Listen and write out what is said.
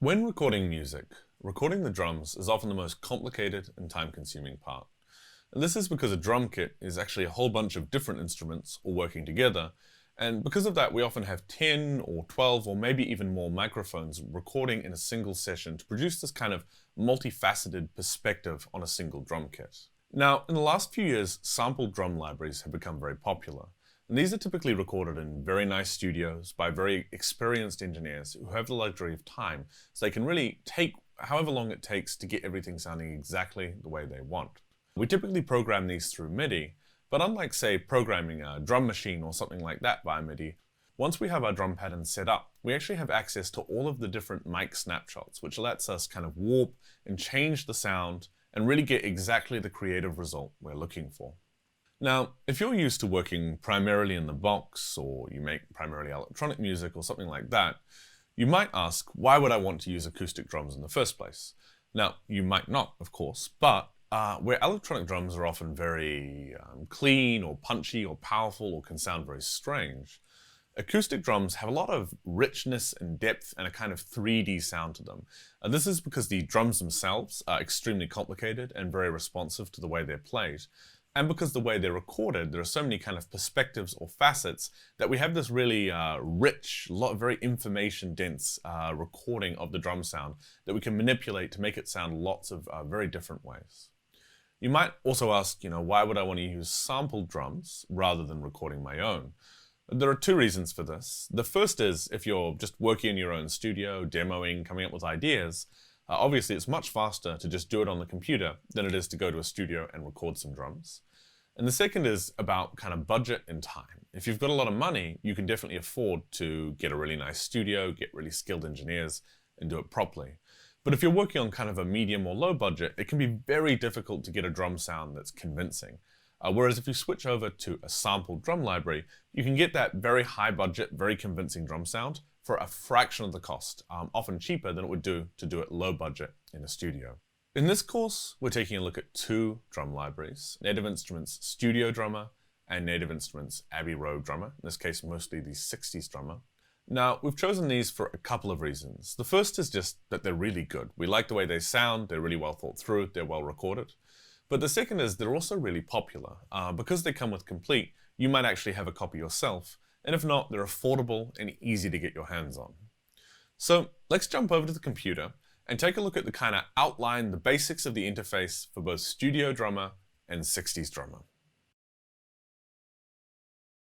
When recording music, recording the drums is often the most complicated and time-consuming part. And this is because a drum kit is actually a whole bunch of different instruments all working together, and because of that we often have 10 or 12 or maybe even more microphones recording in a single session to produce this kind of multifaceted perspective on a single drum kit. Now, in the last few years, sampled drum libraries have become very popular. And these are typically recorded in very nice studios by very experienced engineers who have the luxury of time, so they can really take however long it takes to get everything sounding exactly the way they want. We typically program these through MIDI, but unlike, say, programming a drum machine or something like that via MIDI, once we have our drum patterns set up, we actually have access to all of the different mic snapshots, which lets us kind of warp and change the sound and really get exactly the creative result we're looking for. Now, if you're used to working primarily in the box, or you make primarily electronic music or something like that, you might ask, why would I want to use acoustic drums in the first place? Now, you might not, of course, but where electronic drums are often very clean or punchy or powerful or can sound very strange, acoustic drums have a lot of richness and depth and a kind of 3D sound to them. This is because the drums themselves are extremely complicated and very responsive to the way they're played. And because the way they're recorded, there are so many kind of perspectives or facets that we have this really rich, very information-dense recording of the drum sound that we can manipulate to make it sound lots of very different ways. You might also ask, why would I want to use sampled drums rather than recording my own? There are two reasons for this. The first is if you're just working in your own studio, demoing, coming up with ideas, obviously it's much faster to just do it on the computer than it is to go to a studio and record some drums. And the second is about kind of budget and time. If you've got a lot of money, you can definitely afford to get a really nice studio, get really skilled engineers, and do it properly. But if you're working on kind of a medium or low budget, it can be very difficult to get a drum sound that's convincing. Whereas if you switch over to a sampled drum library, you can get that very high budget, very convincing drum sound for a fraction of the cost, often cheaper than it would do to do it low budget in a studio. In this course, we're taking a look at two drum libraries, Native Instruments Studio Drummer and Native Instruments Abbey Road Drummer, in this case mostly the 60s drummer. Now, we've chosen these for a couple of reasons. The first is just that they're really good. We like the way they sound, they're really well thought through, they're well recorded. But the second is they're also really popular. Because they come with Complete, you might actually have a copy yourself, and if not, they're affordable and easy to get your hands on. So let's jump over to the computer and take a look at the kind of outline, the basics of the interface for both Studio Drummer and 60s Drummer.